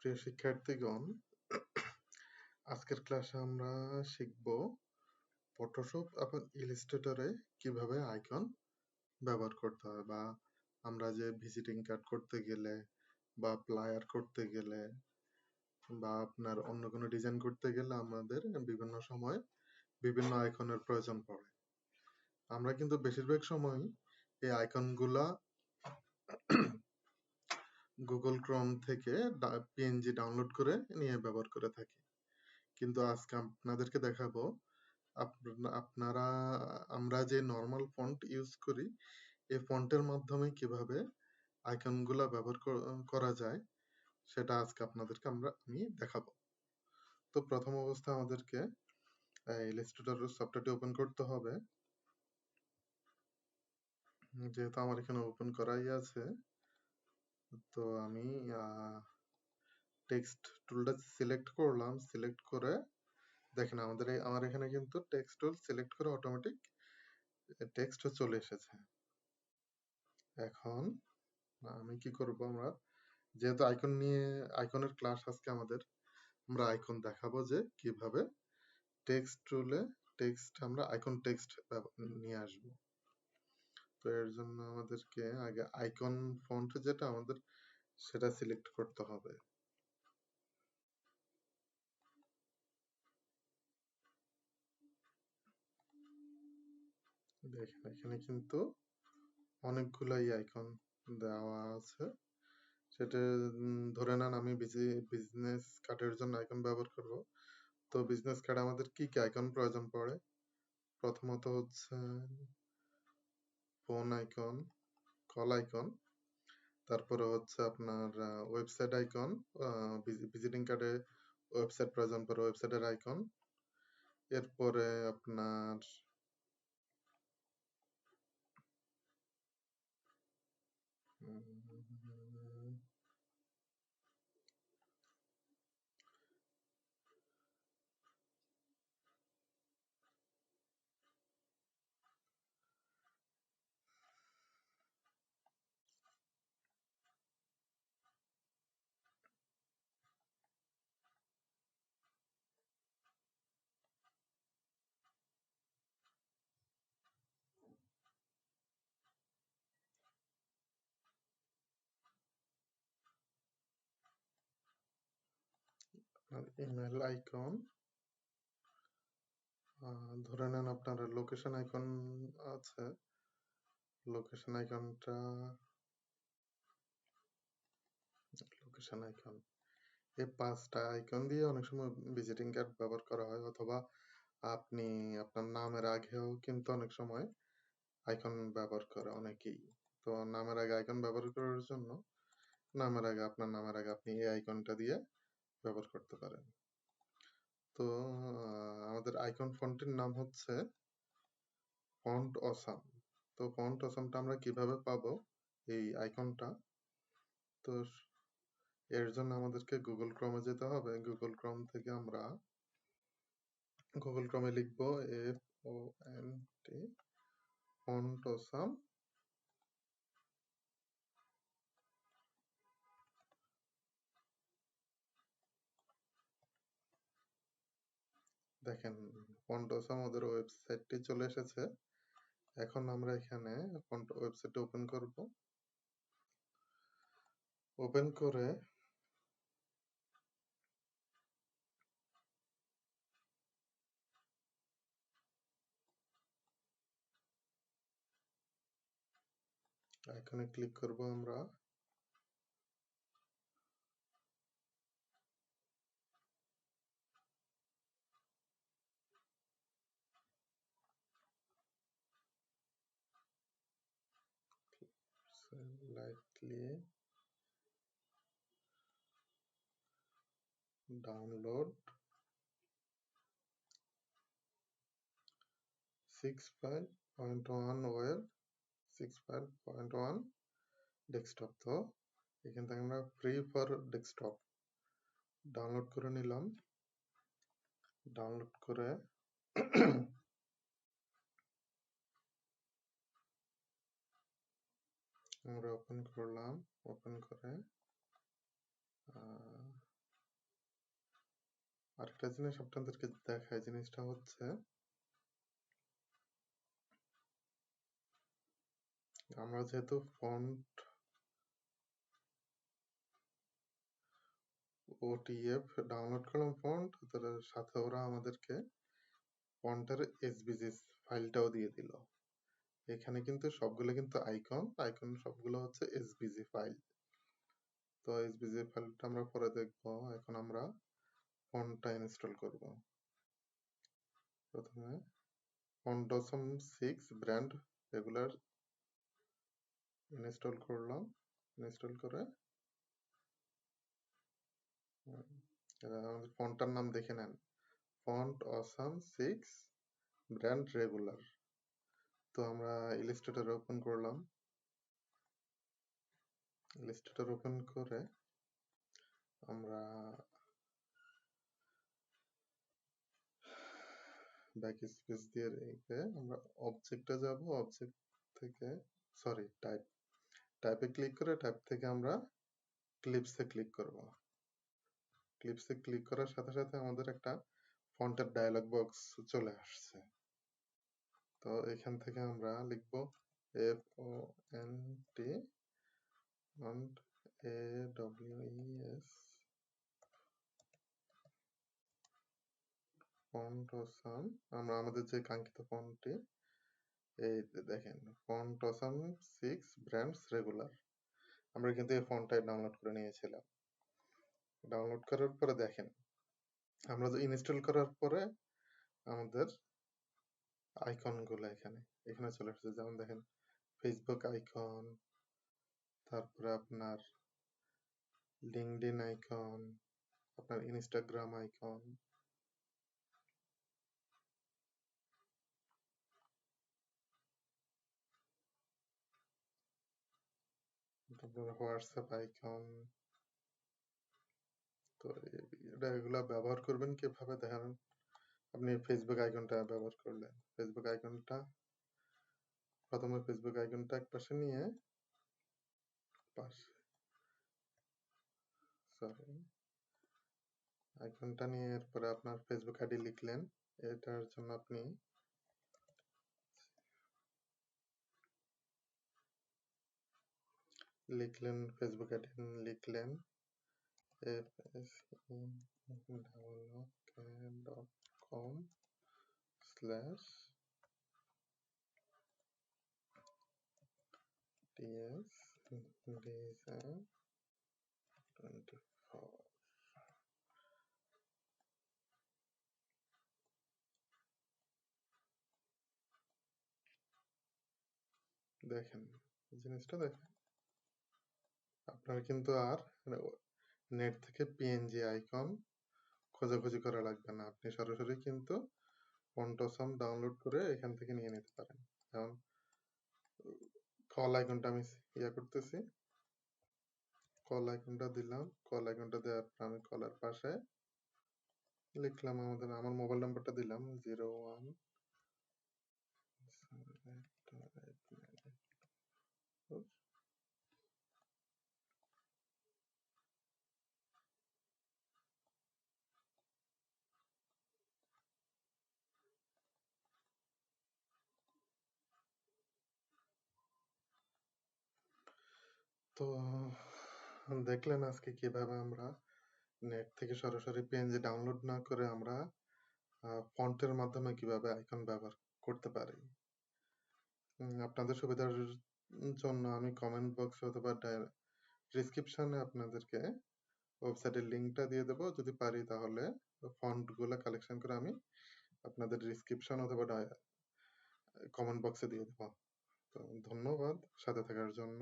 প্রিয় শিক্ষার্থীগণ, আজকের ক্লাসে আমরা শিখব ফটোশপ এবং ইলাস্ট্রেটরে কিভাবে আইকন ব্যবহার করতে হয়, বা আমরা যে ভিজিটিং কার্ড করতে গেলে বা প্লায়ার করতে গেলে বা আপনার অন্য কোনো ডিজাইন করতে গেলে আমাদের বিভিন্ন সময় বিভিন্ন আইকনের প্রয়োজন পড়ে। আমরা কিন্তু বেশিরভাগ সময় এই আইকনগুলা গুগল ক্রোম থেকে পিএনজি ডাউনলোড করে নিয়ে ব্যবহার করে থাকি। কিন্তু আজকে আপনাদেরকে দেখাবো আপনারা আমরা যে নরমাল ফন্ট ইউজ করি এই ফন্টের মাধ্যমে কিভাবে আইকনগুলা ব্যবহার করা যায় সেটা আজকে আপনাদেরকে আমি দেখাবো। তো প্রথম অবস্থায় আমাদেরকে ইলাস্ট্রেটর সফটওয়্যারটি ওপেন করতে হবে। যেহেতু আমার এখানে ওপেন করাই আছে, তো আমি টেক্সট টুলটা সিলেক্ট করলাম। সিলেক্ট করে দেখেন আমার এখানে কিন্তু টেক্সট টুল সিলেক্ট করে অটোমেটিক টেক্সট চলে এসেছে। এখন আমি কি করব, আমরা যেহেতু আইকনের ক্লাস আজকে আমরা আইকন দেখাবো যে কিভাবে টেক্সট টুলে আমরা আইকন টেক্সট নিয়ে আসব। তো এর জন্য আমাদেরকে আগে আইকন ফন্ট যেটা আমাদের সেটা সিলেক্ট করতে হবে। দেখেন এখানে কিন্তু অনেকগুলাই আইকন দেওয়া আছে। সেটা ধরে নেন আমি বিজনেস কার্ডের জন্য আইকন ব্যবহার করব। তো বিজনেস কার্ডে আমাদের কি কি আইকন প্রয়োজন পড়ে? প্রথমত হচ্ছে ফোন আইকন, কল আইকন, তারপরে হচ্ছে আপনার ওয়েবসাইট আইকন, ভিজিটিং কার্ডে ওয়েবসাইট প্রয়োজন পড়ে ওয়েবসাইটের আইকন। এরপরে আপনার ইমেল আইকন, ধরে নেন আপনার লোকেশন আইকন আছে। লোকেশন আইকন এই 5টা আইকন দিয়ে অনেক সময় ভিজিটিং কার্ড ব্যবহার করা হয়, অথবা আপনি আপনার নামের আগেও কিন্তু অনেক সময় আইকন ব্যবহার করে অনেকেই। তো নামের আগে আইকন ব্যবহার করার জন্য আপনার নামের আগে আপনি এই আইকনটা দিয়ে ব্যবহার করতে পারেন। তো আমাদের আইকন ফন্টের নাম হচ্ছে ফন্ট অসাম। তো ফন্ট অসামটা আমরা কিভাবে পাবো এই আইকনটা? তো এর জন্য আমাদেরকে গুগল ক্রমে যেতে হবে। গুগল ক্রম থেকে আমরা গুগল ক্রমে লিখবো FONT ফন্ট অসাম। দেখেন ফন্ট অসাম ওদের ওয়েবসাইটটি চলে এসেছে। এখন আমরা এখানে ফন্ট ওয়েবসাইটটা ওপেন করব। ওপেন করে এখানে ক্লিক করব আমরা। lightly download 6.1 web 6.1 desktop. তো এখান থেকে আমরা ফ্রি ফর ডেস্কটপ ডাউনলোড করে নিলাম। ডাউনলোড করে আমরা ওপেন করলাম। ওপেন করে আরেকটা জিনিস আপনাদেরকে দেখাই, জিনিসটা হচ্ছে আমরা যেহেতু ফন্ট OTF ডাউনলোড করলাম ফন্ট, তার সাথে ওরা আমাদেরকে ফন্টের SVG ফাইলটাও দিয়ে দিল। এখানে কিন্তু সবগুলো কিন্তু আইকন সবগুলো হচ্ছে SVG ফাইল। তো SVG ফাইলটা আমরা পরে দেখবো। এখন আমরা ফন্টটা ইনস্টল করব। প্রথমে font awesome 6 brand regular install করলাম। ইনস্টল করে আমাদের ফন্টটার নাম দেখে নেন, ফন্ট অসম 6 ব্র্যান্ড রেগুলার। তো আমরা ইলাস্ট্রেটর ওপেন করলাম। ইলাস্ট্রেটর ওপেন করে আমরা ব্যাক স্পেস দিয়ে রেখে আমরা অবজেক্টে যাব। অবজেক্ট থেকে টাইপে ক্লিক করে টাইপ থেকে আমরা ক্লিপসে ক্লিক করব। ক্লিপসে ক্লিক করার সাথে সাথে আমাদের একটা ফন্টের ডায়লগ বক্স চলে আসছে। তো এখান থেকে আমরা লিখব FONT AWES ফন্ট অসাম। আমরা আমাদের যে কাঙ্ক্ষিত ফন্টটি, এই দেখেন ফন্ট অসাম 6 ব্র্যান্ডস রেগুলার। আমরা কিন্তু এই ফন্টটাই ডাউনলোড করে নিয়েছিলাম। ডাউনলোড করার পরে দেখেন, আমরা যে ইনস্টল করার পরে আমাদের আইকনগুলো এখানে চলে আসছে। যেমন দেখেন ফেসবুক আইকন, তারপরে আপনার লিঙ্কডইন আইকন, আপনার ইনস্টাগ্রাম আইকন, তারপরে হোয়াটসঅ্যাপ আইকন। তো এগুলা ব্যবহার করবেন কিভাবে দেখেন। আপনি ফেসবুক আইকনটা ব্যবহার করলেন। প্রথমে ফেসবুক আইকনটা একপাশে নিয়ে আইকনটা নিয়ে এরপরে আপনার ফেসবুক আইডি লিখলেন। এটার জন্য আপনি লিখলেন ফেসবুক আইডি লিখলেন fsdesign24। দেখেন জিনিসটা দেখেন, আপনার কিন্তু আর নেট থেকে পিএনজি আইকন খোঁজাখুঁজি করা লাগবে না। আপনি সরাসরি কিন্তু ফন্ট অসাম ডাউনলোড করে এখান থেকে নিয়ে নিতে পারেন। যেমন কল আইকনটা আমি করতেছি, কল আইকনটা দিলাম। কল আইকনটা দেওয়ার পর আমি কলার পাশে লিখলাম আমার মোবাইল নাম্বারটা দিলাম 01। তো দেখলেন আজকে কিভাবে আমরা নেট থেকে সরাসরি পিএনজি ডাউনলোড না করে আমরা ফন্টের মাধ্যমে কিভাবে আইকন ব্যবহার করতে পারি। আপনাদের সুবিধার জন্য আমি কমেন্ট বক্সে অথবা ডেসক্রিপশনে আপনাদেরকে ওয়েবসাইটের লিঙ্কটা দিয়ে দেবো। যদি পারি তাহলে ফন্টগুলো কালেকশন করে আমি আপনাদের ডেসক্রিপশন অথবা কমেন্ট বক্সে দিয়ে দেবো। তো ধন্যবাদ সাথে থাকার জন্য।